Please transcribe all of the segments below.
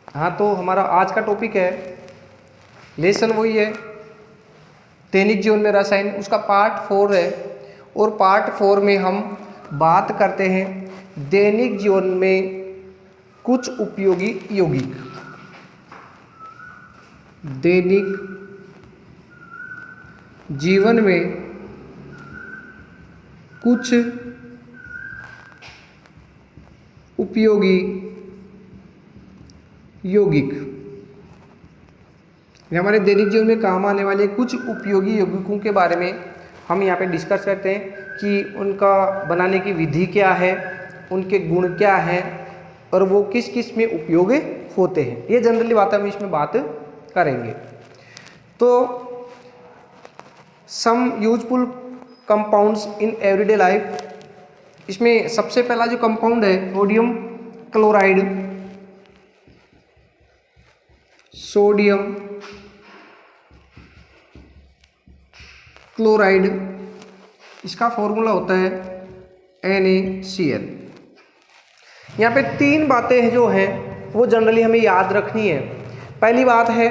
हाँ, तो हमारा आज का टॉपिक है, लेसन वही है, दैनिक जीवन में रसायन, उसका पार्ट 4 है। और पार्ट 4 में हम बात करते हैं दैनिक जीवन में कुछ उपयोगी यौगिक। दैनिक जीवन में कुछ उपयोगी यौगिक, हमारे दैनिक जीवन में काम आने वाले कुछ उपयोगी यौगिकों के बारे में हम यहाँ पे डिस्कस करते हैं कि उनका बनाने की विधि क्या है, उनके गुण क्या हैं और वो किस किस में उपयोगी होते हैं। ये जनरली बात हम इसमें बात करेंगे। तो some useful compounds in everyday life, इसमें सबसे पहला जो कंपाउंड है सोडियम क्लोराइड। सोडियम क्लोराइड, इसका फॉर्मूला होता है NaCl। यहाँ पे 3 बातें जो हैं वो जनरली हमें याद रखनी है। पहली बात है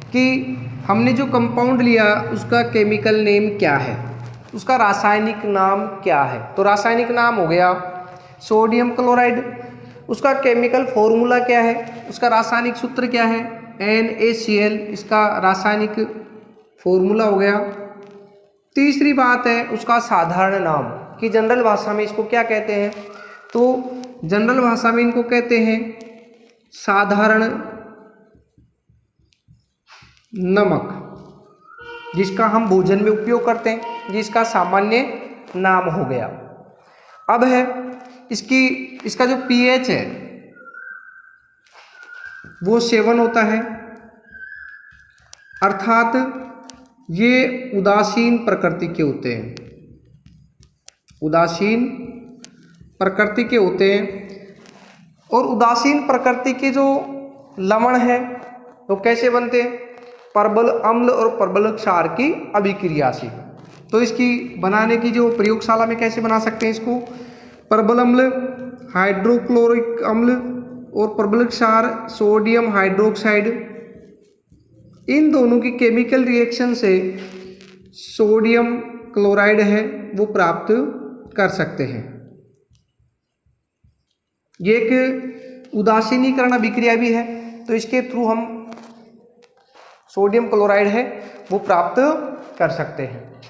कि हमने जो कंपाउंड लिया उसका केमिकल नेम क्या है, उसका रासायनिक नाम क्या है। तो रासायनिक नाम हो गया सोडियम क्लोराइड, उसका केमिकल फॉर्मूला क्या है, उसका रासायनिक सूत्र क्या है NaCl, इसका रासायनिक फॉर्मूला हो गया। तीसरी बात है उसका साधारण नाम, कि जनरल भाषा में इसको क्या कहते हैं। तो जनरल भाषा में इनको कहते हैं साधारण नमक, जिसका हम भोजन में उपयोग करते हैं, जिसका सामान्य नाम हो गया। अब है इसका जो pH है वो 7 होता है, अर्थात ये उदासीन प्रकृति के होते हैं, उदासीन प्रकृति के होते हैं। और उदासीन प्रकृति के जो लवण है वो कैसे बनते हैं, परबल अम्ल और परबल क्षार की अभिक्रिया से। तो इसकी बनाने की जो प्रयोगशाला में कैसे बना सकते हैं इसको, परबल अम्ल हाइड्रोक्लोरिक अम्ल और परबल क्षार सोडियम हाइड्रोक्साइड, इन दोनों की केमिकल रिएक्शन से सोडियम क्लोराइड है वो प्राप्त कर सकते हैं। ये एक उदासीनीकरण अभिक्रिया भी है, तो इसके थ्रू हम सोडियम क्लोराइड है वो प्राप्त कर सकते हैं।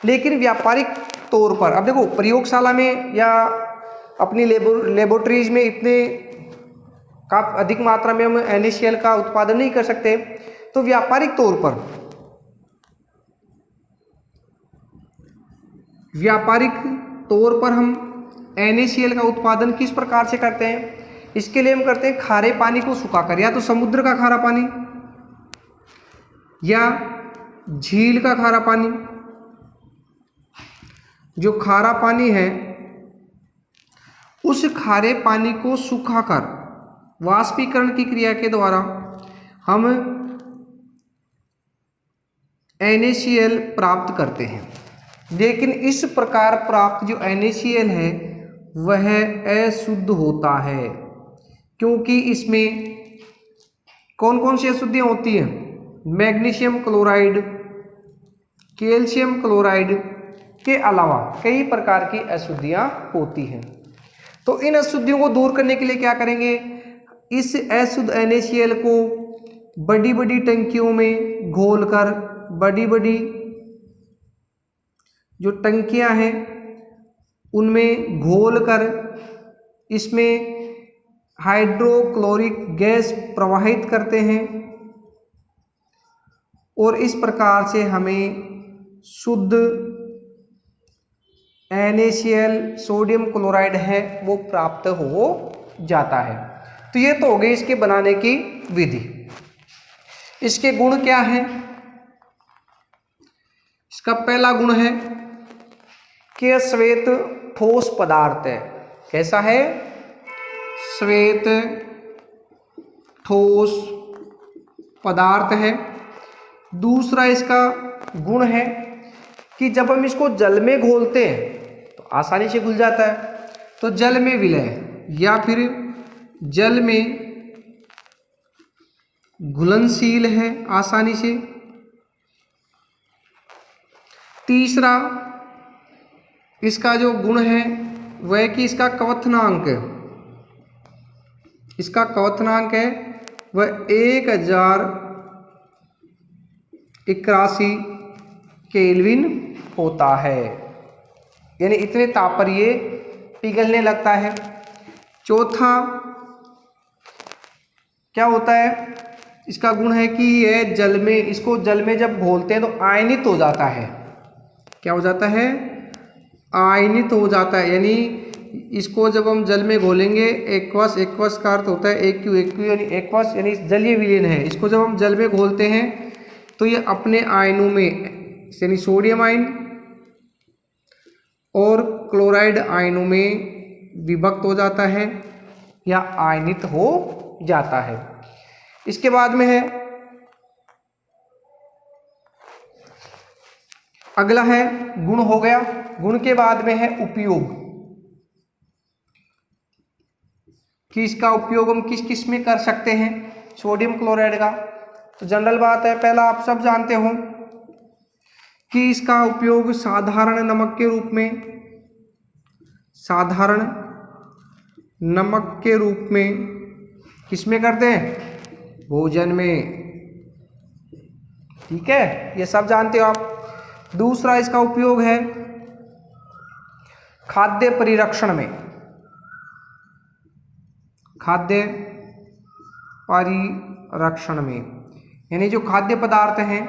लेकिन व्यापारिक तौर पर, अब देखो प्रयोगशाला में या अपनी लेबोरेटरीज में इतने काफ़ी अधिक मात्रा में हम NaCl का उत्पादन नहीं कर सकते, तो व्यापारिक तौर पर हम NaCl का उत्पादन किस प्रकार से करते हैं। इसके लिए हम करते हैं खारे पानी को सुखाकर, या तो समुद्र का खारा पानी या झील का खारा पानी। जो खारा पानी है उस खारे पानी को सुखाकर वाष्पीकरण की क्रिया के द्वारा हम NaCl प्राप्त करते हैं। लेकिन इस प्रकार प्राप्त जो NaCl है वह अशुद्ध होता है, क्योंकि इसमें कौन कौन सी अशुद्धियाँ होती हैं, मैग्नीशियम क्लोराइड, कैल्शियम क्लोराइड के अलावा कई प्रकार की अशुद्धियाँ होती हैं। तो इन अशुद्धियों को दूर करने के लिए क्या करेंगे, इस अशुद्ध NaCl को बड़ी बड़ी टंकियों में घोलकर, बड़ी बड़ी जो टंकियां हैं उनमें घोलकर इसमें हाइड्रोक्लोरिक गैस प्रवाहित करते हैं और इस प्रकार से हमें शुद्ध NaCl सोडियम क्लोराइड है वो प्राप्त हो जाता है। तो ये तो हो गई इसके बनाने की विधि। इसके गुण क्या है, इसका पहला गुण है कि यह श्वेत ठोस पदार्थ है। कैसा है, श्वेत ठोस पदार्थ है। दूसरा इसका गुण है कि जब हम इसको जल में घोलते हैं तो आसानी से घुल जाता है। तो जल में विलय या फिर जल में घुलनशील है आसानी से। तीसरा इसका जो गुण है वह कि इसका क्वथनांक है वह 1081 केल्विन होता है, यानी इतने ताप पर ये पिघलने लगता है। चौथा क्या होता है, इसका गुण है कि यह इसको जल में जब घोलते हैं तो आयनित हो जाता है। क्या हो जाता है? आयनित हो जाता है, यानी इसको जब हम जल में घोलेंगे, एक्वस का अर्थ होता है एक्यू यानी एक्वस यानी जलीय विलीन है। इसको जब हम जल में घोलते हैं तो ये अपने आयनों में यानी सोडियम आयन और क्लोराइड आयनों में विभक्त हो जाता है या आयनित हो जाता है। इसके बाद में है अगला है गुण हो गया। गुण के बाद में है उपयोग, कि इसका उपयोग हम किस किस में कर सकते हैं सोडियम क्लोराइड का। तो जनरल बात है, पहला आप सब जानते हो कि इसका उपयोग साधारण नमक के रूप में किस में करते हैं? भोजन में। ठीक है, ये सब जानते हो आप। दूसरा इसका उपयोग है खाद्य परिरक्षण में, यानी जो खाद्य पदार्थ हैं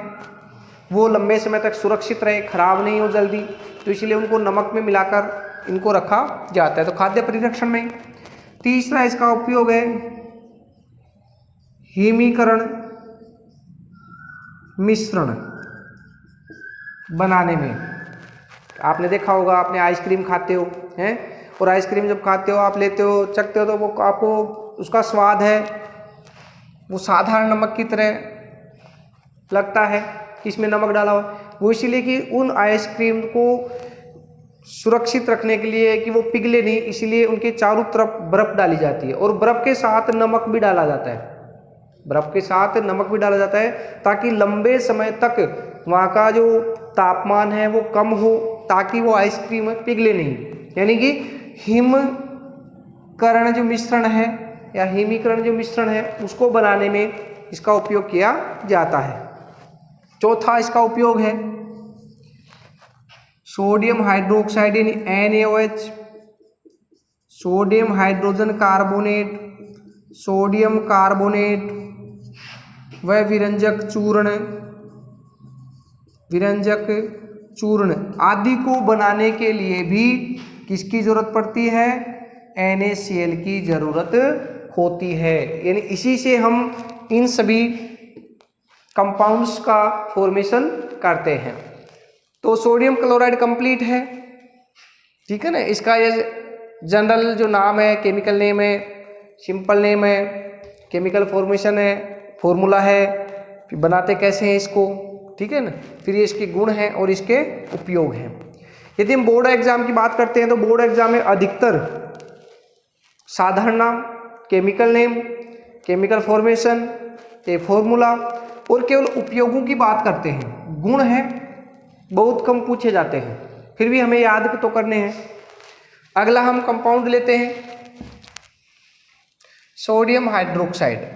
वो लंबे समय तक सुरक्षित रहे, खराब नहीं हो जल्दी, तो इसलिए उनको नमक में मिलाकर इनको रखा जाता है, तो खाद्य परिरक्षण में। तीसरा इसका उपयोग है हिमीकरण मिश्रण बनाने में। आपने देखा होगा, आपने आइसक्रीम खाते हो हैं, और आइसक्रीम जब खाते हो आप लेते हो चखते हो तो वो आपको उसका स्वाद है वो साधारण नमक की तरह लगता है कि इसमें नमक डाला हुआ। वो इसीलिए कि उन आइसक्रीम को सुरक्षित रखने के लिए कि वो पिघले नहीं, इसीलिए उनके चारों तरफ बर्फ़ डाली जाती है, और बर्फ़ के साथ नमक भी डाला जाता है, ताकि लंबे समय तक वहाँ का जो तापमान है वो कम हो, ताकि वो आइसक्रीम पिघले नहीं। यानी कि हिमीकरण जो मिश्रण है उसको बनाने में इसका उपयोग किया जाता है। चौथा इसका उपयोग है सोडियम हाइड्रोक्साइड यानी NaOH, sodium hydrogen carbonate, sodium carbonate व विरंजक चूर्ण आदि को बनाने के लिए भी किसकी जरूरत पड़ती है? NaCl की जरूरत होती है। यानी इसी से हम इन सभी कंपाउंड्स का फॉर्मेशन करते हैं। तो सोडियम क्लोराइड कंप्लीट है, ठीक है ना। इसका ये जनरल जो नाम है, केमिकल नेम है, सिंपल नेम है, केमिकल फॉर्मेशन है, फॉर्मूला है, फिर बनाते कैसे हैं इसको, ठीक है ना। फिर ये इसके गुण हैं और इसके उपयोग हैं। यदि हम बोर्ड एग्जाम की बात करते हैं तो बोर्ड एग्जाम में अधिकतर साधारण नाम, केमिकल नेम, केमिकल फॉर्मेशन, ये फॉर्मूला और केवल उपयोगों की बात करते हैं। गुण हैं बहुत कम पूछे जाते हैं, फिर भी हमें याद तो करने हैं। अगला हम कंपाउंड लेते हैं सोडियम हाइड्रोक्साइड।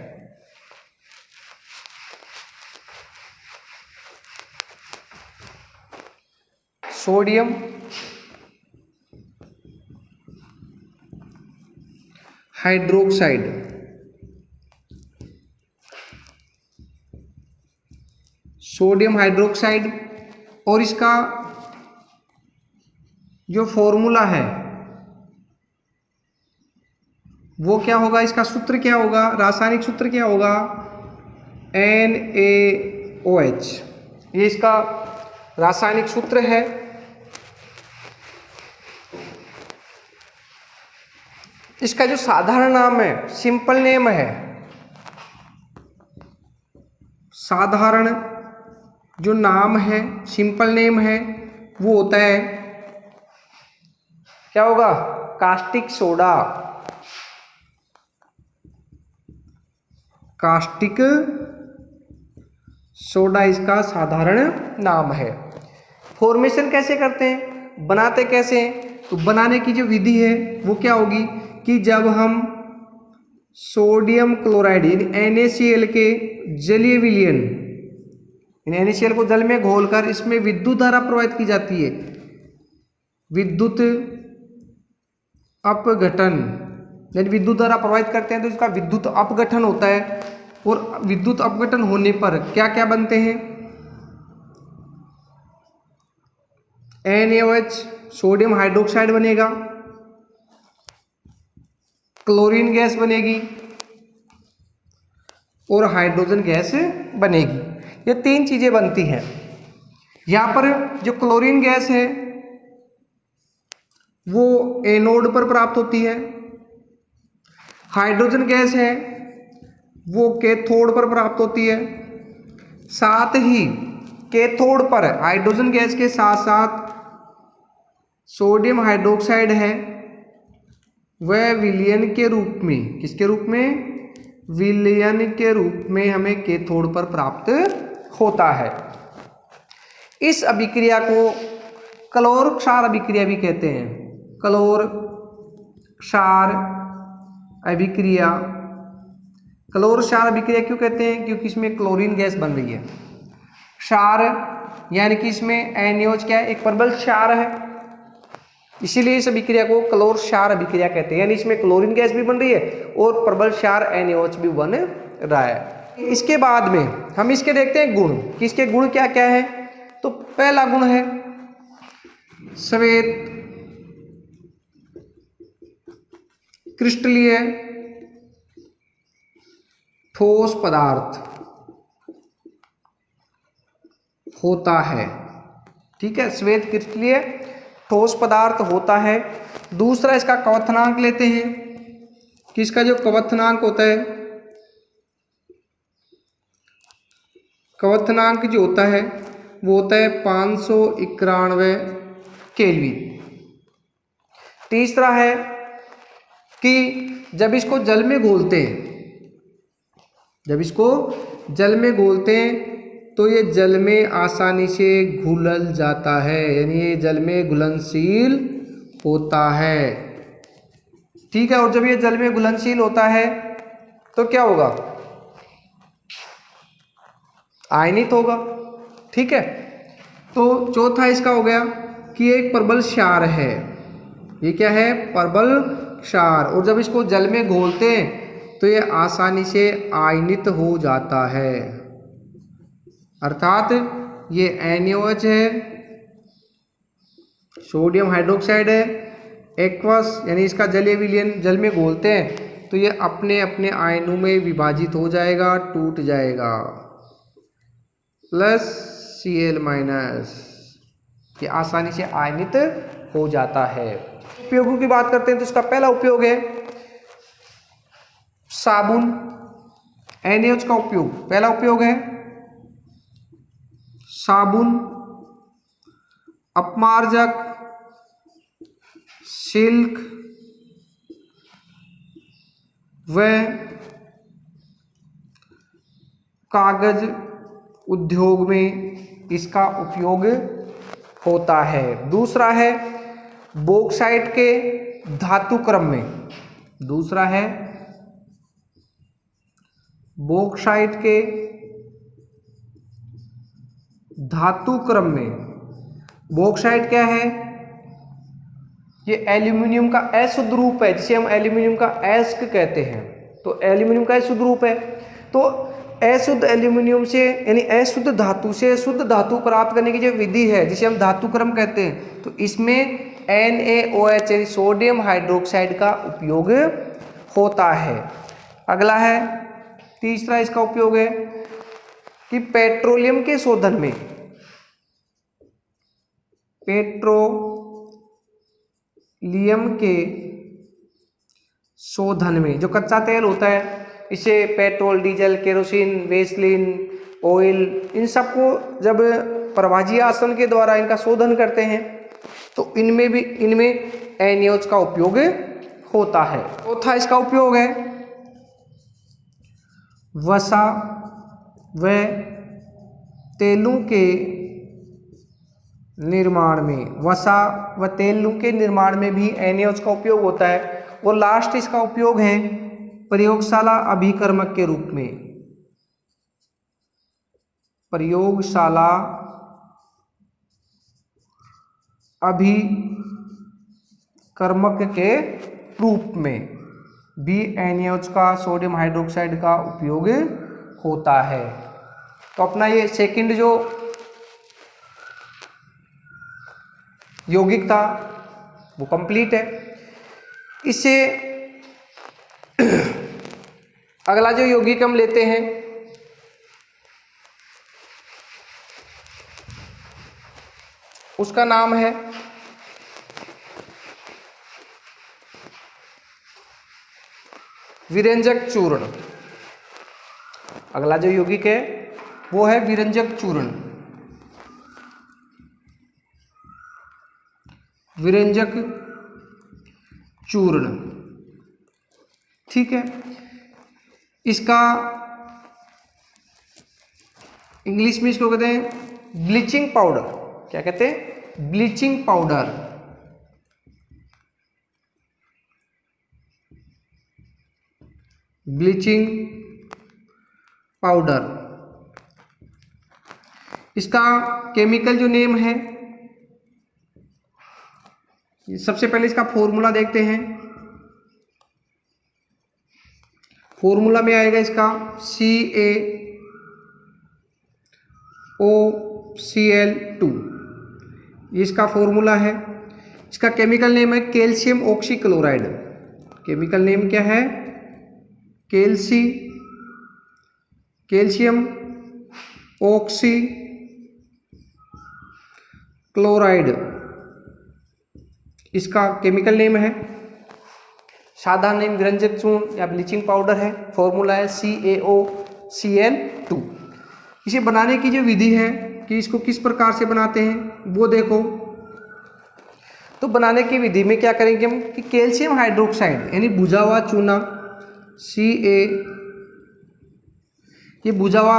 सोडियम हाइड्रोक्साइड और इसका जो फॉर्मूला है वो क्या होगा, इसका सूत्र क्या होगा, रासायनिक सूत्र क्या होगा? NaOH, ये इसका रासायनिक सूत्र है। इसका जो साधारण नाम है, सिंपल नेम है, साधारण जो नाम है, सिंपल नेम है, वो होता है क्या होगा? कास्टिक सोडा सोडा इसका साधारण नाम है। फॉर्मेशन कैसे करते हैं, बनाते कैसे हैं, तो बनाने की जो विधि है वो क्या होगी कि जब हम सोडियम क्लोराइड NaCl के जलीय विलयन, NaCl को जल में घोलकर इसमें विद्युत धारा प्रवाहित की जाती है, विद्युत अपघटन, यानी विद्युत धारा प्रवाहित करते हैं तो इसका विद्युत अपघटन होता है। और विद्युत अपघटन होने पर क्या क्या बनते हैं, NaOH सोडियम हाइड्रोक्साइड बनेगा, क्लोरीन गैस बनेगी और हाइड्रोजन गैस बनेगी। ये तीन चीजें बनती हैं। यहाँ पर जो क्लोरीन गैस है वो एनोड पर प्राप्त होती है, हाइड्रोजन गैस है वो कैथोड पर प्राप्त होती है। साथ ही कैथोड पर हाइड्रोजन गैस के साथ साथ सोडियम हाइड्रोक्साइड है वह विलयन के रूप में, किसके रूप में, विलयन के रूप में हमें कैथोड पर प्राप्त होता है। इस अभिक्रिया को क्लोर क्षार अभिक्रिया भी कहते हैं। क्लोर क्षार अभिक्रिया, क्लोर क्षार अभिक्रिया क्यों कहते हैं, क्योंकि इसमें क्लोरीन गैस बन रही है। क्षार यानी कि इसमें NaOH क्या है, एक प्रबल क्षार है, इसीलिए इस अभिक्रिया को क्लोर क्षार अभिक्रिया कहते हैं। यानी इसमें क्लोरीन गैस भी बन रही है और प्रबल क्षार NaOH भी बन रहा है। इसके बाद में हम इसके देखते हैं गुण कि इसके गुण क्या क्या है। तो पहला गुण है श्वेत क्रिस्टलीय ठोस पदार्थ होता है। ठीक है, श्वेत क्रिस्टलीय ठोस पदार्थ होता है। दूसरा इसका क्वथनांक लेते हैं कि इसका जो क्वथनांक होता है, क्वथनांक जो होता है वो होता है 591 केल्विन। तीसरा है कि जब इसको जल में घोलते हैं, जब इसको जल में घोलते हैं तो ये जल में आसानी से घुल जाता है, यानी ये जल में घुलनशील होता है। ठीक है, और जब ये जल में घुलनशील होता है तो क्या होगा, आयनित होगा। ठीक है, तो चौथा इसका हो गया कि ये एक प्रबल क्षार है। ये क्या है, प्रबल क्षार, और जब इसको जल में घोलते हैं तो ये आसानी से आयनित हो जाता है। अर्थात ये NaOH है, सोडियम हाइड्रोक्साइड है, एक्वस यानी इसका जलीय विलयन जल में घोलते हैं तो ये अपने अपने आयनों में विभाजित हो जाएगा, टूट जाएगा, प्लस Cl माइनस, ये आसानी से आयनित हो जाता है। उपयोगों की बात करते हैं तो इसका पहला उपयोग है साबुन, NaOH का उपयोग, पहला उपयोग है साबुन, अपमार्जक, सिल्क व कागज उद्योग में इसका उपयोग होता है। दूसरा है बॉक्साइट के धातु क्रम में, दूसरा है बॉक्साइट के धातु क्रम में। बॉक्साइट क्या है, ये एल्यूमिनियम का अशुद्ध रूप है जिसे हम एल्यूमिनियम का अयस्क कहते हैं। तो एल्यूमिनियम का अशुद्ध रूप है, तो अशुद्ध एल्यूमिनियम से यानी अशुद्ध धातु से शुद्ध धातु प्राप्त करने की जो विधि है जिसे हम धातु क्रम कहते हैं, तो इसमें NaOH यानी सोडियम हाइड्रोक्साइड का उपयोग होता है। अगला है तीसरा इसका उपयोग है कि पेट्रोलियम के शोधन में, पेट्रोलियम के शोधन में जो कच्चा तेल होता है, इसे petrol, diesel, kerosene, vaseline, oil, इन सबको जब प्रभाजी आसन के द्वारा इनका शोधन करते हैं तो इनमें NaOH का उपयोग होता है। चौथा इसका उपयोग है वसा व तेलों के निर्माण में, वसा व तेलों के निर्माण में भी NaOH का उपयोग होता है। और लास्ट इसका उपयोग है प्रयोगशाला अभिकर्मक के रूप में, प्रयोगशाला अभिकर्मक के रूप में भी NaOH का, सोडियम हाइड्रोक्साइड का उपयोग होता है। तो अपना ये सेकंड जो यौगिक था वो कंप्लीट है। इससे अगला जो यौगिक हम लेते हैं उसका नाम है विरंजक चूर्ण। अगला जो यौगिक है वो है विरंजक चूर्ण। विरंजक चूर्ण, ठीक है। इसका इंग्लिश में इसको कहते हैं ब्लीचिंग पाउडर। क्या कहते हैं? Bleaching powder. Bleaching powder. इसका केमिकल जो नेम है, सबसे पहले इसका फॉर्मूला देखते हैं। फॉर्मूला में आएगा इसका CaOCl2, ये इसका फॉर्मूला है। इसका केमिकल नेम है कैल्शियम ऑक्सीक्लोराइड। केमिकल नेम क्या है? कैल्शियम ऑक्सीक्लोराइड इसका केमिकल नेम है। साधारण नेम विरंजक चूर्ण या ब्लीचिंग पाउडर है। फॉर्मूला है CaOCl2। इसे बनाने की जो विधि है कि इसको किस प्रकार से बनाते हैं वो देखो। तो बनाने की विधि में क्या करेंगे हम कि कैल्शियम हाइड्रोक्साइड यानी बुझा हुआ चूना ये बुझा हुआ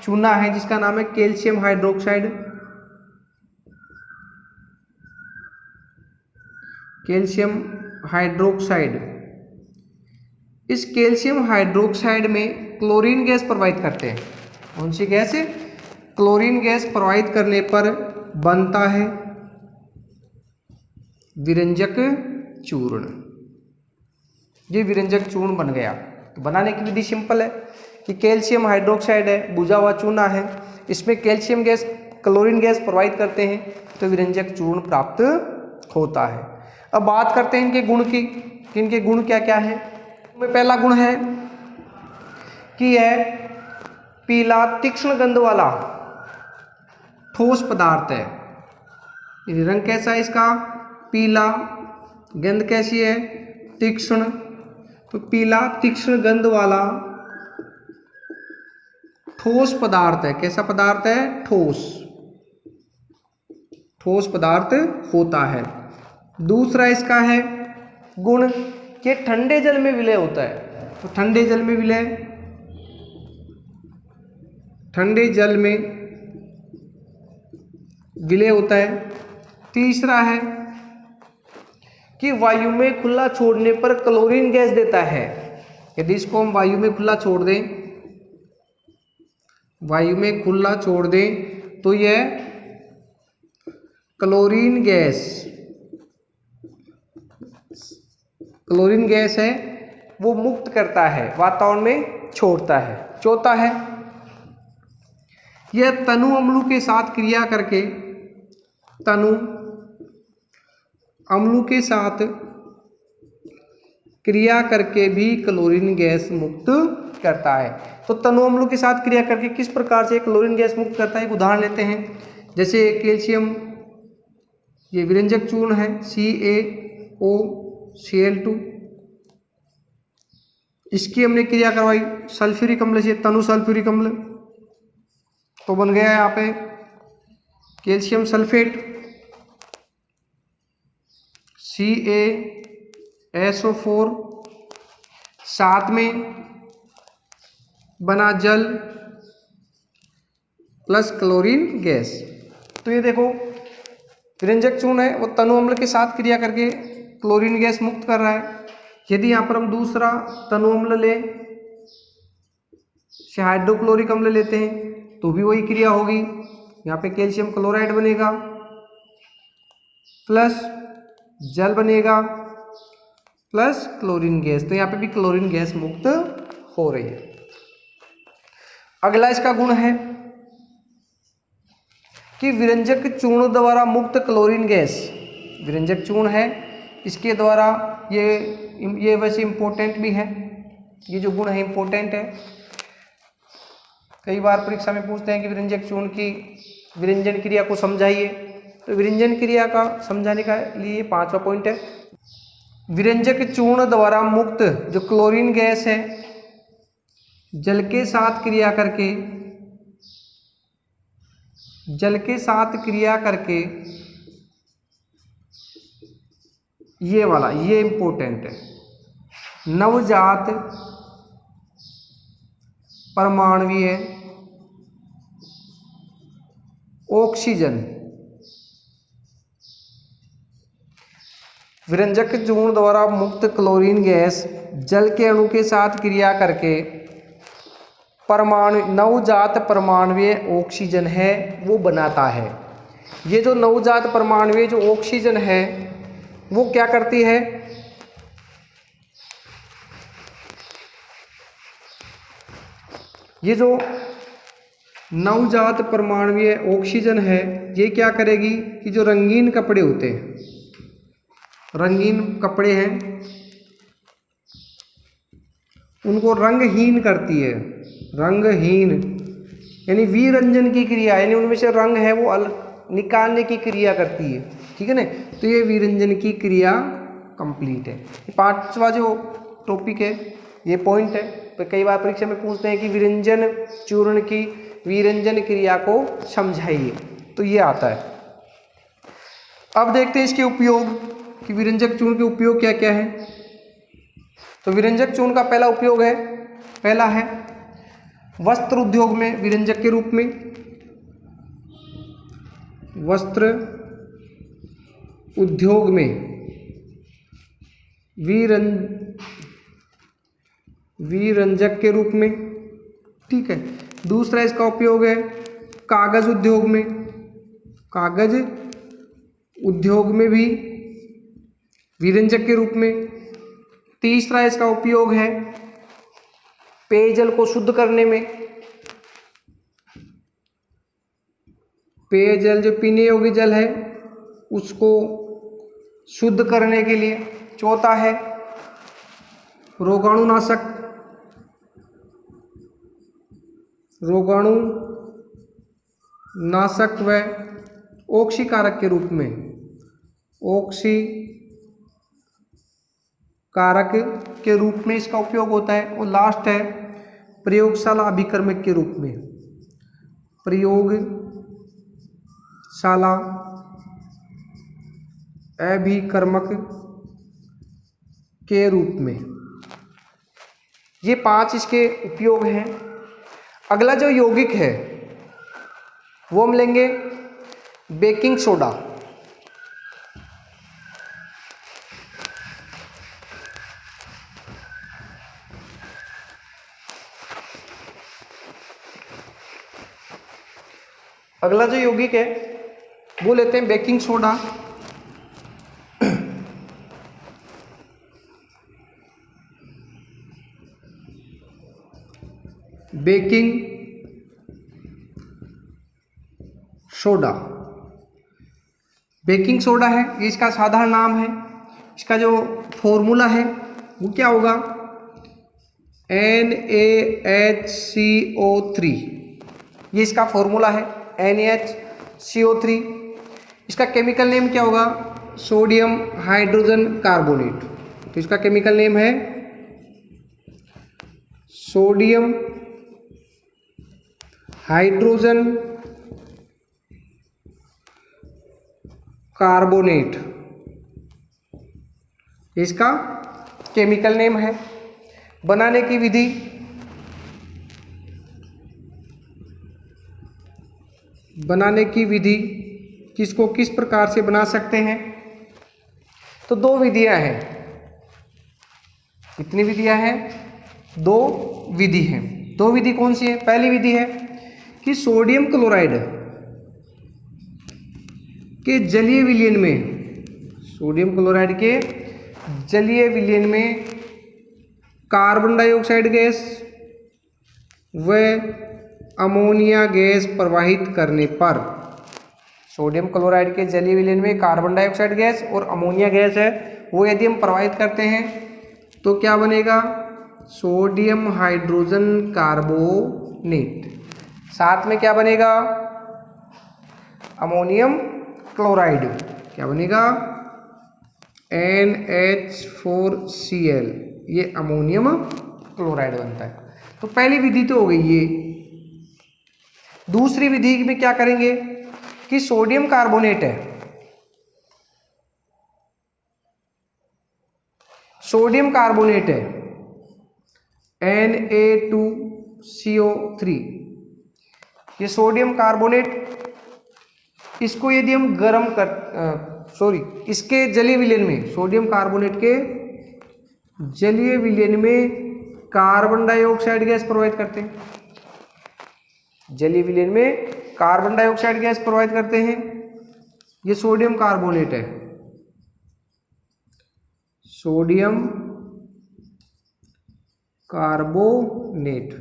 चूना है जिसका नाम है कैल्शियम हाइड्रोक्साइड। कैल्शियम हाइड्रोक्साइड, इस कैल्शियम हाइड्रोक्साइड में क्लोरीन गैस प्रवाहित करते हैं। कौन सी गैस? क्लोरीन गैस प्रवाहित करने पर बनता है विरंजक चूर्ण। ये विरंजक चूर्ण बन गया। तो बनाने की विधि सिंपल है कि कैल्शियम हाइड्रोक्साइड है, बुझा हुआ चूना है, इसमें कैल्शियम गैस, क्लोरीन गैस प्रवाहित करते हैं तो विरंजक चूर्ण प्राप्त होता है। अब बात करते हैं इनके गुण की। इनके गुण क्या क्या है? पहला गुण है कि यह पीला तीक्ष्ण गंध वाला ठोस पदार्थ है। रंग कैसा है इसका? पीला। गंध कैसी है? तीक्ष्ण। तो पीला तीक्ष्ण गंध वाला ठोस पदार्थ है। कैसा पदार्थ है? ठोस पदार्थ होता है। दूसरा इसका है गुण कि ठंडे जल में विलय होता है। तो ठंडे जल में विलय होता है। तीसरा है कि वायु में खुला छोड़ने पर क्लोरीन गैस देता है। यदि इसको हम वायु में खुला छोड़ दें तो यह क्लोरीन गैस है वो मुक्त करता है, वातावरण में छोड़ता है। चौथा है यह तनु अम्ल के साथ क्रिया करके भी क्लोरीन गैस मुक्त करता है। तो तनु अम्ल के साथ क्रिया करके किस प्रकार से क्लोरीन गैस मुक्त करता है, एक उदाहरण लेते हैं। जैसे कैल्शियम, ये विरंजक चूर्ण है CaOCl2, इसकी हमने क्रिया करवाई सल्फ्यूरिक अम्ल से, तनु सल्फ्यूरिक अम्ल, तो बन गया यहाँ पे कैल्शियम सल्फेट CaSO4। साथ में बना जल प्लस क्लोरीन गैस। तो ये देखो विरंजक चूर्ण है वो तनु अम्ल के साथ क्रिया करके क्लोरीन गैस मुक्त कर रहा है। यदि यहाँ पर हम दूसरा तनु अम्ल लें, हाइड्रोक्लोरिक अम्ल लेते हैं तो भी वही क्रिया होगी। यहाँ पे कैल्शियम क्लोराइड बनेगा प्लस जल बनेगा प्लस क्लोरीन गैस। तो यहाँ पे भी क्लोरीन गैस मुक्त हो रही है। अगला इसका गुण है कि विरंजक चूर्ण द्वारा मुक्त क्लोरीन गैस, विरंजक चूर्ण है इसके द्वारा ये वैसे इम्पोर्टेंट भी है, ये जो गुण है इम्पोर्टेंट है। कई बार परीक्षा में पूछते हैं कि विरंजक चूर्ण की विरंजन क्रिया को समझाइए, तो विरंजन क्रिया का समझाने का लिए 5वां पॉइंट है। विरंजक चूर्ण द्वारा मुक्त जो क्लोरीन गैस है जल के साथ क्रिया करके ये वाला ये इंपॉर्टेंट है, नवजात परमाणुीय ऑक्सीजन, विरंजक चूर्ण द्वारा मुक्त क्लोरीन गैस जल के अणु के साथ क्रिया करके नवजात परमाणुीय ऑक्सीजन है वो बनाता है। ये जो नवजात परमाणुीय जो ऑक्सीजन है वो क्या करती है, ये जो नवजात परमाणुीय ऑक्सीजन है ये क्या करेगी कि जो रंगीन कपड़े होते हैं, रंगीन कपड़े हैं उनको रंगहीन करती है, रंगहीन यानी विरंजन की क्रिया, यानी उनमें से रंग है वो निकालने की क्रिया करती है, ठीक है ना। तो ये विरंजन की क्रिया कंप्लीट है। 5वां जो टॉपिक है ये पॉइंट है, तो कई बार परीक्षा में पूछते हैं कि विरंजन चूर्ण की विरंजन क्रिया को समझाइए, तो ये आता है। अब देखते हैं इसके उपयोग कि विरंजक चूर्ण के उपयोग क्या क्या है। तो विरंजक चूर्ण का पहला है वस्त्र उद्योग में विरंजक के रूप में, वस्त्र उद्योग में विरंजक के रूप में, ठीक है। दूसरा इसका उपयोग है कागज उद्योग में, कागज उद्योग में भी विरंजक के रूप में। तीसरा इसका उपयोग है पेयजल को शुद्ध करने में, पेयजल जो पीने योग्य जल है उसको शुद्ध करने के लिए। चौथा है रोगाणुनाशक, रोगाणुनाशक व ऑक्सीकारक के रूप में, ऑक्सीकारक के रूप में इसका उपयोग होता है। और लास्ट है प्रयोगशाला अभिकर्मक के रूप में, प्रयोगशाला अभिकर्मक के रूप में। ये 5 इसके उपयोग हैं। अगला जो यौगिक है वो हम लेंगे बेकिंग सोडा। अगला जो यौगिक है वो लेते हैं baking soda. Baking soda, baking soda है ये इसका साधारण नाम है। इसका जो फॉर्मूला है वो क्या होगा, NaHCO3, ये इसका फॉर्मूला है NaHCO3। इसका केमिकल नेम क्या होगा, सोडियम हाइड्रोजन कार्बोनेट। तो इसका केमिकल नेम है सोडियम हाइड्रोजन कार्बोनेट, इसका केमिकल नेम है। बनाने की विधि, बनाने की विधि, किसको किस प्रकार से बना सकते हैं? तो दो विधियां हैं। कितनी विधियां हैं? दो विधि हैं। दो विधि कौन सी है? पहली विधि है कि सोडियम क्लोराइड के जलीय विलयन में, सोडियम क्लोराइड के जलीय विलयन में कार्बन डाइऑक्साइड गैस व अमोनिया गैस प्रवाहित करने पर, सोडियम क्लोराइड के जलीय विलयन में कार्बन डाइऑक्साइड गैस और अमोनिया गैस है, वो यदि हम प्रवाहित करते हैं तो क्या बनेगा? Sodium hydrogen carbonate. साथ में क्या बनेगा? Ammonium chloride. क्या बनेगा? NH4Cl, ये अमोनियम क्लोराइड बनता है। तो पहली विधि तो हो गई ये। दूसरी विधि में क्या करेंगे कि सोडियम कार्बोनेट है, सोडियम कार्बोनेट है Na2CO3, ये सोडियम कार्बोनेट, इसको यदि हम गर्म कर इसके जलीय विलयन में, सोडियम कार्बोनेट के जलीय विलयन में कार्बन डाइऑक्साइड गैस प्रवाहित करते हैं, जलीय विलयन में कार्बन डाइऑक्साइड गैस प्रवाहित करते हैं, ये सोडियम कार्बोनेट है, सोडियम कार्बोनेट।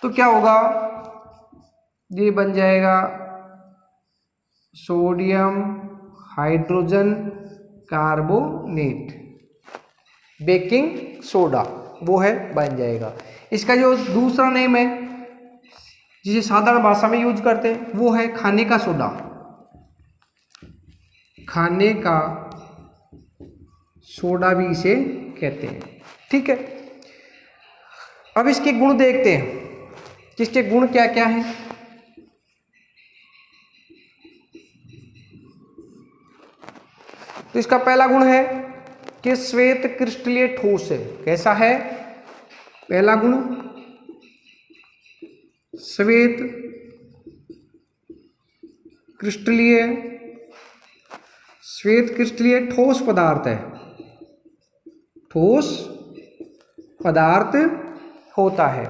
तो क्या होगा? ये बन जाएगा sodium hydrogen carbonate, baking soda, वो है बन जाएगा। इसका जो दूसरा नेम है जिसे साधारण भाषा में यूज करते हैं वो है खाने का सोडा, खाने का सोडा भी इसे कहते हैं। ठीक है, अब इसके गुण देखते हैं कि इसके गुण क्या क्या हैं। तो इसका पहला गुण है कि श्वेत क्रिस्टलीय ठोस है। कैसा है? पहला गुण श्वेत क्रिस्टलीय, श्वेत क्रिस्टलीय ठोस पदार्थ है, ठोस पदार्थ होता है।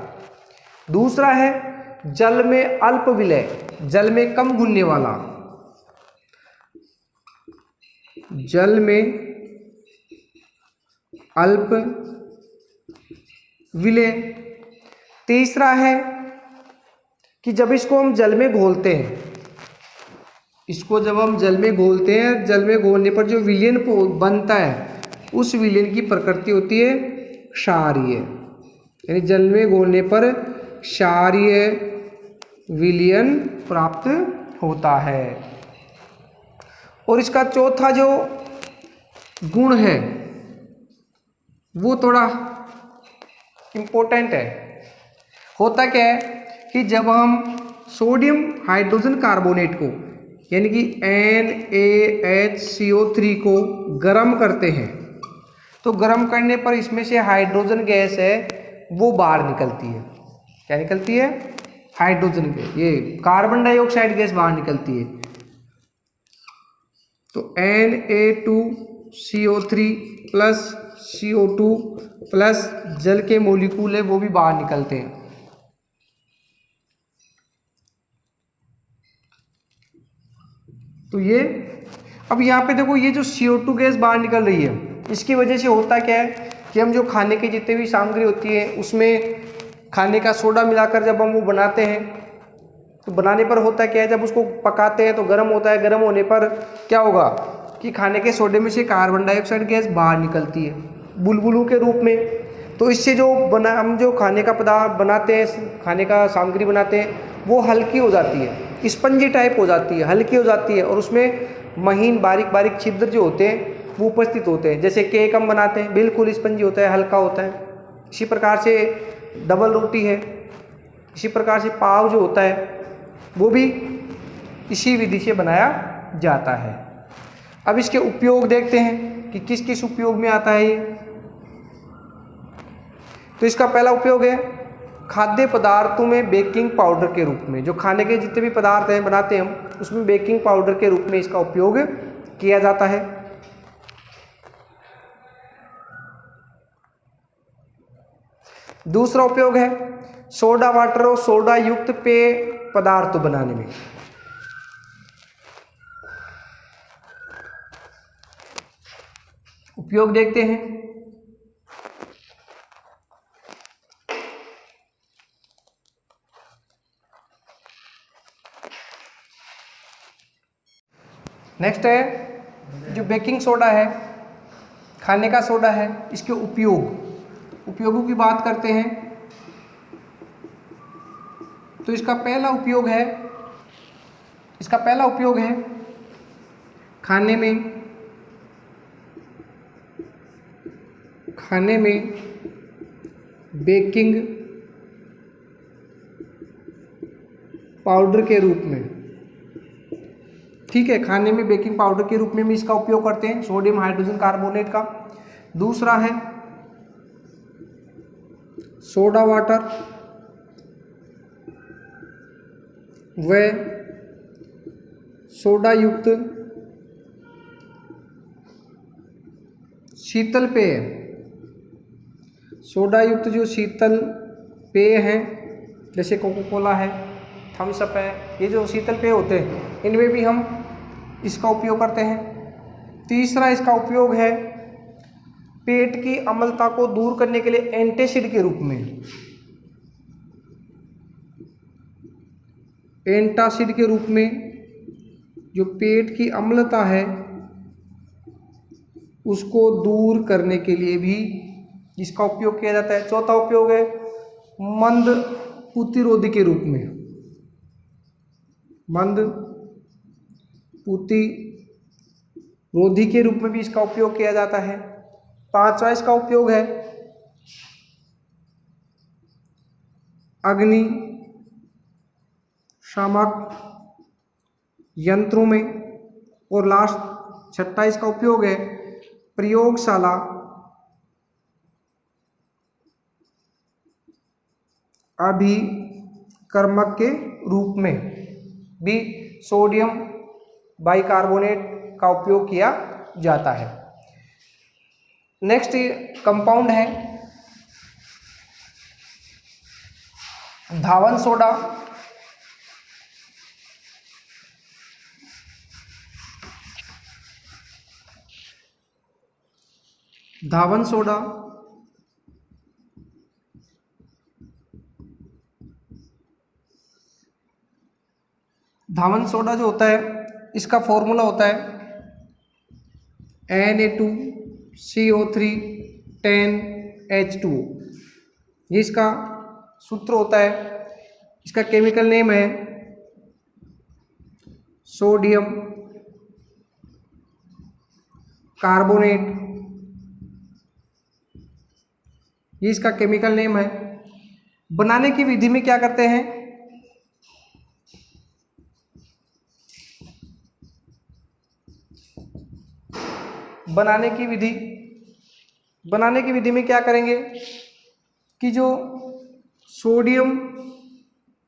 दूसरा है जल में अल्प विलय, जल में कम घुलने वाला, जल में अल्प विलय। तीसरा है कि जब इसको हम जल में घोलते हैं, इसको जब हम जल में घोलते हैं, जल में घोलने पर जो विलयन बनता है उस विलयन की प्रकृति होती है क्षारीय, यानी जल में घोलने पर क्षारीय विलयन प्राप्त होता है। और इसका चौथा जो गुण है वो थोड़ा इम्पोर्टेंट है। होता क्या है कि जब हम सोडियम हाइड्रोजन कार्बोनेट को यानी कि NaHCO3 को गर्म करते हैं तो गर्म करने पर इसमें से हाइड्रोजन गैस है वो बाहर निकलती है। क्या निकलती है? हाइड्रोजन गैस, ये कार्बन डाइऑक्साइड गैस बाहर निकलती है। तो Na2CO3 प्लस CO2 प्लस जल के मोलिक्यूल है वो भी बाहर निकलते हैं। तो ये अब यहाँ पे देखो, ये जो CO2 गैस बाहर निकल रही है इसकी वजह से होता क्या है कि हम जो खाने की जितनी भी सामग्री होती है उसमें खाने का सोडा मिलाकर जब हम वो बनाते हैं तो बनाने पर होता क्या है, जब उसको पकाते हैं तो गर्म होता है, गर्म होने पर क्या होगा कि खाने के सोडे में से कार्बन डाइऑक्साइड गैस बाहर निकलती है बुलबुलों के रूप में। तो इससे जो हम जो खाने का पदार्थ बनाते हैं, खाने का सामग्री बनाते हैं वो हल्की हो जाती है, स्पंजी टाइप हो जाती है, हल्की हो जाती है और उसमें महीन बारीक बारीक छिद्र जो होते हैं वो उपस्थित होते हैं। जैसे केक हम बनाते हैं बिल्कुल स्पंजी होता है, हल्का होता है। इसी प्रकार से डबल रोटी है, इसी प्रकार से पाव जो होता है वो भी इसी विधि से बनाया जाता है। अब इसके उपयोग देखते हैं कि किस किस उपयोग में आता है ये। तो इसका पहला उपयोग है खाद्य पदार्थों में बेकिंग पाउडर के रूप में, जो खाने के जितने भी पदार्थ हैं बनाते हैं हम, उसमें बेकिंग पाउडर के रूप में इसका उपयोग किया जाता है। दूसरा उपयोग है सोडा वाटर और सोडा युक्त पेय पदार्थ बनाने में। उपयोग देखते हैं। नेक्स्ट है जो बेकिंग सोडा है, खाने का सोडा है, इसके उपयोगों की बात करते हैं। तो इसका पहला उपयोग है खाने में बेकिंग पाउडर के रूप में। ठीक है, खाने में बेकिंग पाउडर के रूप में भी इसका उपयोग करते हैं, सोडियम हाइड्रोजन कार्बोनेट का। दूसरा है सोडा वाटर व सोडा युक्त शीतल पेय। सोडा युक्त जो शीतल पेय हैं, जैसे कोको कोला है, थम्स अप है, ये जो शीतल पेय होते हैं इनमें भी हम इसका उपयोग करते हैं। तीसरा इसका उपयोग है पेट की अम्लता को दूर करने के लिए एंटासिड के रूप में। एंटासिड के रूप में जो पेट की अम्लता है उसको दूर करने के लिए भी इसका उपयोग किया जाता है। चौथा उपयोग है मंद प्रतिरोधी के रूप में। मंद प्रतिरोधी के रूप में भी इसका उपयोग किया जाता है। पांचवा इसका उपयोग है अग्निशामक यंत्रों में। और लास्ट छठा इसका उपयोग है प्रयोगशाला अभिकर्मक के रूप में भी सोडियम बाइकार्बोनेट का उपयोग किया जाता है। नेक्स्ट कंपाउंड है धावन सोडा। धावन सोडा जो होता है इसका फॉर्मूला होता है Na2CO3 10H2O। ये इसका सूत्र होता है। इसका केमिकल नेम है सोडियम कार्बोनेट। ये इसका केमिकल नेम है। बनाने की विधि में क्या करते हैं, बनाने की विधि में क्या करेंगे कि जो सोडियम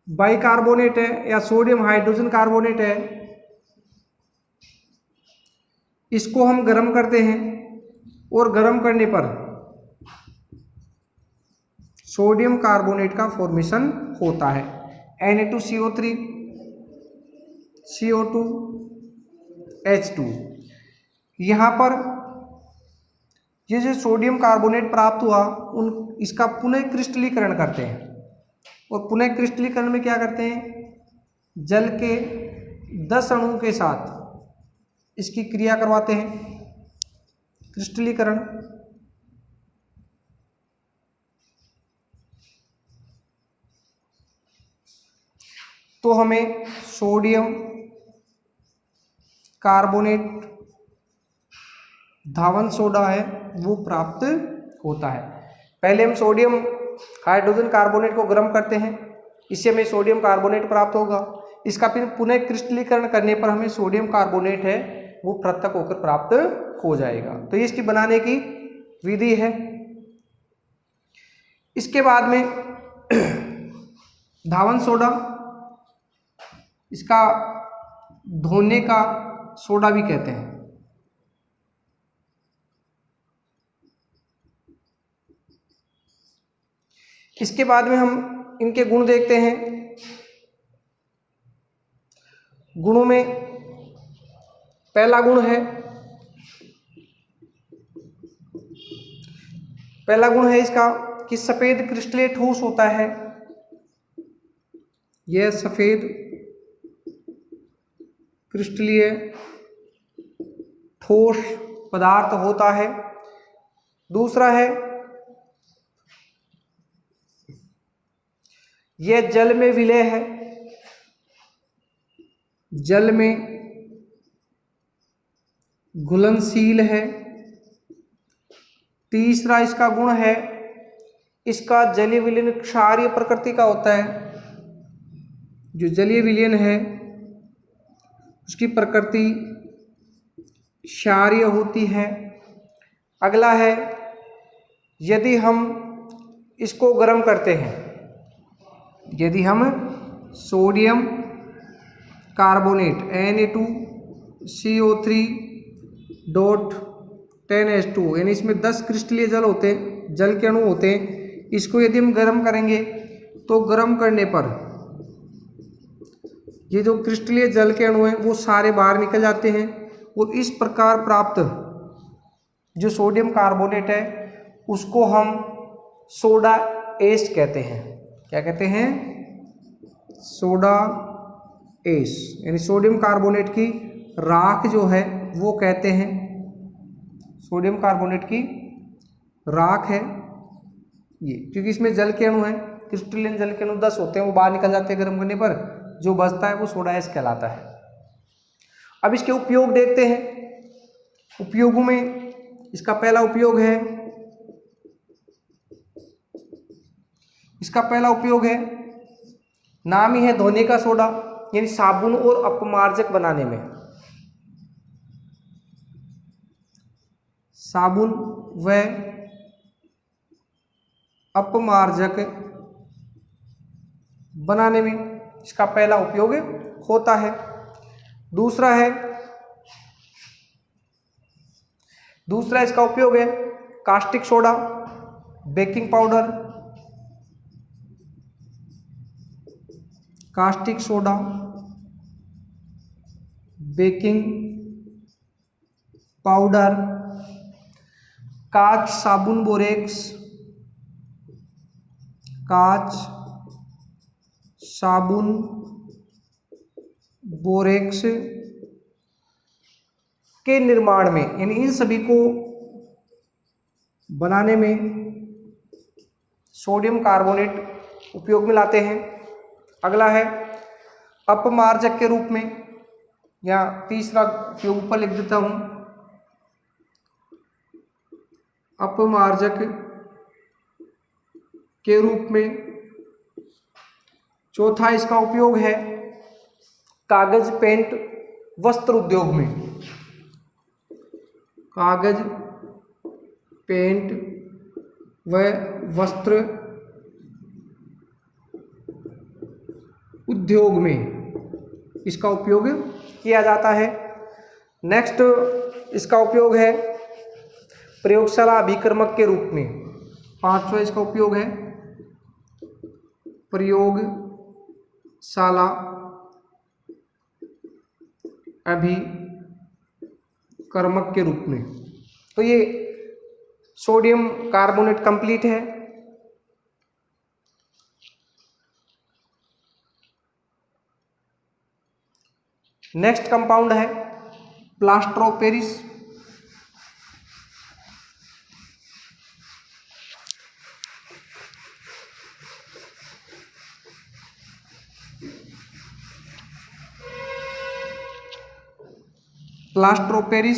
बाइकार्बोनेट है या सोडियम हाइड्रोजन कार्बोनेट है, इसको हम गर्म करते हैं और गर्म करने पर सोडियम कार्बोनेट का फॉर्मेशन होता है Na2CO3 CO2 H2। यहाँ पर ये जो सोडियम कार्बोनेट प्राप्त हुआ इसका पुनः क्रिस्टलीकरण करते हैं। और पुनः क्रिस्टलीकरण में क्या करते हैं, जल के 10 अणुओं के साथ इसकी क्रिया करवाते हैं, क्रिस्टलीकरण। तो हमें सोडियम कार्बोनेट धावन सोडा है वो प्राप्त होता है। पहले हम सोडियम हाइड्रोजन कार्बोनेट को गर्म करते हैं, इससे हमें सोडियम कार्बोनेट प्राप्त होगा। इसका फिर पुनः क्रिस्टलीकरण करने पर हमें सोडियम कार्बोनेट है वो पृथक होकर प्राप्त हो जाएगा। तो ये इसकी बनाने की विधि है। इसके बाद में धावन सोडा, इसका धोने का सोडा भी कहते हैं। इसके बाद में हम इनके गुण देखते हैं। गुणों में पहला गुण है इसका कि सफेद क्रिस्टलीय ठोस होता है। यह सफेद क्रिस्टलीय ठोस पदार्थ होता है। दूसरा है यह जल में विलय है, जल में घुलनशील है। तीसरा इसका गुण है इसका जलीय विलयन क्षारीय प्रकृति का होता है। जो जलीय विलयन है उसकी प्रकृति क्षारीय होती है। अगला है यदि हम इसको गर्म करते हैं, यदि हम सोडियम कार्बोनेट Na2CO3.10H2 यानी इसमें 10 क्रिस्टलीय जल होते हैं, जल के अणु होते हैं। इसको यदि हम गर्म करेंगे तो गर्म करने पर ये जो क्रिस्टलीय जल के अणु हैं वो सारे बाहर निकल जाते हैं और इस प्रकार प्राप्त जो सोडियम कार्बोनेट है उसको हम सोडा एश कहते हैं। क्या कहते हैं? सोडा एश, यानी सोडियम कार्बोनेट की राख जो है वो कहते हैं। सोडियम कार्बोनेट की राख है ये, क्योंकि इसमें जल के अणु हैं, क्रिस्टलीन जल के अणु 10 होते हैं, वो बाहर निकल जाते हैं गर्म करने पर। जो बचता है वो सोडा एश कहलाता है। अब इसके उपयोग देखते हैं। उपयोगों में इसका पहला उपयोग है, नाम ही है धोने का सोडा, यानी साबुन और अपमार्जक बनाने में। साबुन व अपमार्जक बनाने में इसका पहला उपयोग होता है। दूसरा इसका उपयोग है caustic soda, baking powder, caustic soda, baking powder, काच साबुन बोरेक्स, काच साबुन बोरेक्स के निर्माण में, यानी इन सभी को बनाने में सोडियम कार्बोनेट उपयोग में लाते हैं। अगला है अपमार्जक के रूप में, या तीसरा उपयोग ऊपर लिख देता हूं, अपमार्जक के रूप में। चौथा इसका उपयोग है कागज, पेंट, वस्त्र उद्योग में। कागज, पेंट व वस्त्र उद्योग में इसका उपयोग किया जाता है। नेक्स्ट इसका उपयोग है प्रयोगशाला अभिकर्मक के रूप में। पांचवा इसका उपयोग है प्रयोगशाला अभिकर्मक के रूप में। तो ये सोडियम कार्बोनेट कंप्लीट है। नेक्स्ट कंपाउंड है plaster of Paris. Plaster of Paris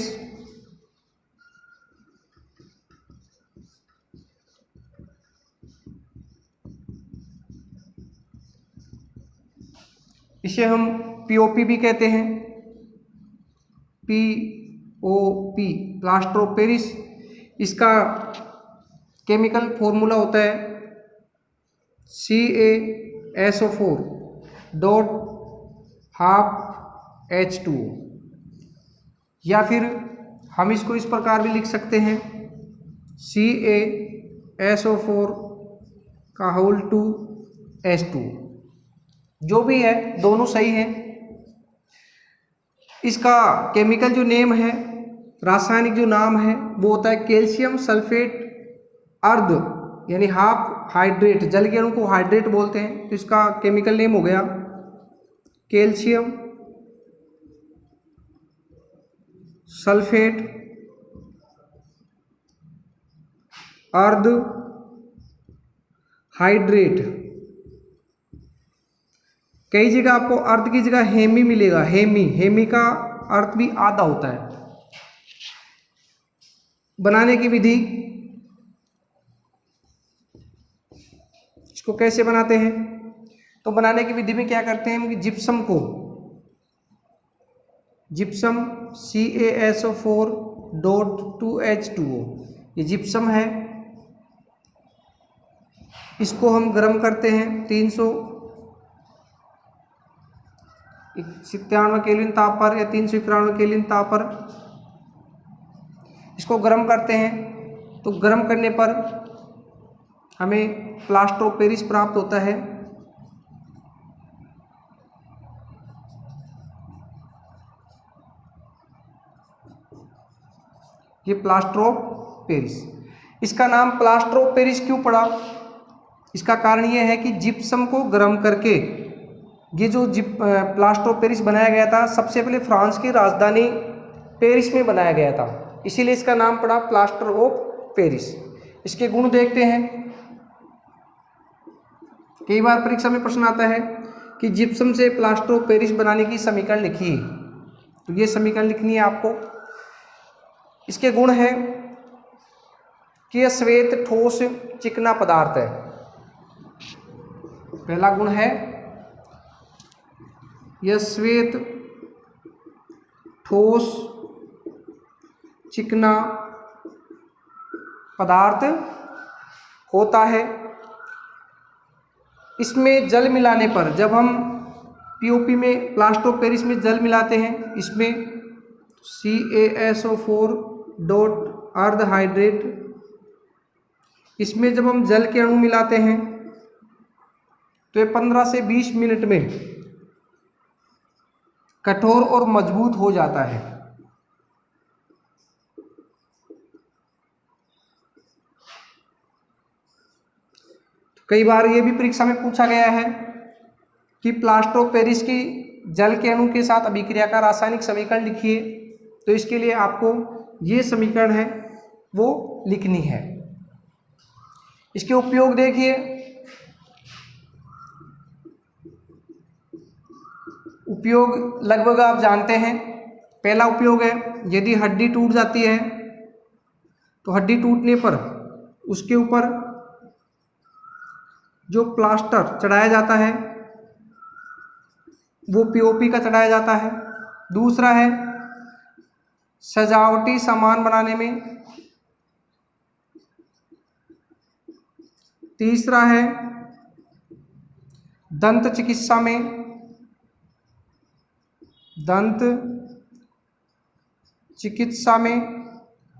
इसे हम पीओपी भी कहते हैं। POP, plaster of Paris. इसका केमिकल फॉर्मूला होता है SO4 डॉट हाफ H2O, या फिर हम इसको इस प्रकार भी लिख सकते हैं CaSO4 का होल टू H2। जो भी है दोनों सही है। इसका केमिकल जो नेम है, रासायनिक जो नाम है वो होता है कैल्शियम सल्फेट अर्ध, यानी हाफ हाइड्रेट। जल के अणु को हाइड्रेट बोलते हैं, तो इसका केमिकल नेम हो गया कैल्शियम सल्फेट अर्ध हाइड्रेट। कई जगह आपको अर्ध की जगह हेमी मिलेगा, हेमी का अर्थ भी आधा होता है। बनाने की विधि, इसको कैसे बनाते हैं? तो बनाने की विधि में क्या करते हैं हम कि जिप्सम CaSO4 डॉट 2H2O, ये जिप्सम है, इसको हम गर्म करते हैं 397 केल्विन ताप पर या 391 केल्विन ताप पर। इसको गर्म करते हैं तो गर्म करने पर हमें प्लास्टर ऑफ पेरिस प्राप्त होता है। ये प्लास्टर ऑफ पेरिस। इसका नाम प्लास्टर ऑफ पेरिस क्यों पड़ा? इसका कारण ये है कि जिप्सम को गर्म करके ये जो प्लास्टर ऑफ पेरिस बनाया गया था, सबसे पहले फ्रांस की राजधानी पेरिस में बनाया गया था, इसीलिए इसका नाम पड़ा प्लास्टर ऑफ पेरिस। इसके गुण देखते हैं। कई बार परीक्षा में प्रश्न आता है कि जिप्सम से प्लास्टर ऑफ पेरिस बनाने की समीकरण लिखिए, तो ये समीकरण लिखनी है आपको। इसके गुण है कि यह श्वेत ठोस चिकना पदार्थ है। पहला गुण है यह श्वेत ठोस चिकना पदार्थ होता है। इसमें जल मिलाने पर, जब हम पीओपी में प्लास्टर ऑफ पेरिस में जल मिलाते हैं, इसमें CaSO4 डॉट अर्ध हाइड्रेट, इसमें जब हम जल के अणु मिलाते हैं तो ये 15 से 20 मिनट में कठोर और मजबूत हो जाता है। कई बार ये भी परीक्षा में पूछा गया है कि प्लास्टर ऑफ पेरिस की जल के अणु के साथ अभिक्रिया का रासायनिक समीकरण लिखिए, तो इसके लिए आपको ये समीकरण है वो लिखनी है। इसके उपयोग देखिए। उपयोग लगभग आप जानते हैं। पहला उपयोग है, यदि हड्डी टूट जाती है तो हड्डी टूटने पर उसके ऊपर जो प्लास्टर चढ़ाया जाता है वो पीओपी का चढ़ाया जाता है। दूसरा है सजावटी सामान बनाने में। तीसरा है दंत चिकित्सा में,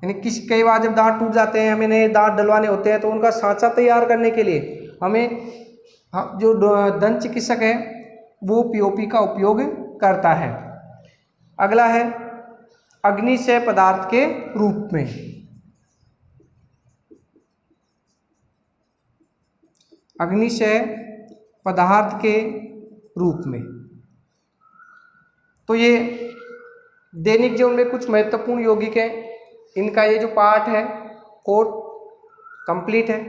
यानी कई बार जब दांत टूट जाते हैं, हमें नए दांत डलवाने होते हैं, तो उनका सांचा तैयार करने के लिए हमें जो दंत चिकित्सक है वो पीओपी का उपयोग करता है। अगला है अग्निशय पदार्थ के रूप में। अग्निशय पदार्थ के रूप में। तो ये दैनिक जीवन में कुछ महत्वपूर्ण यौगिक हैं। इनका ये जो पार्ट है कोर्स कंप्लीट है।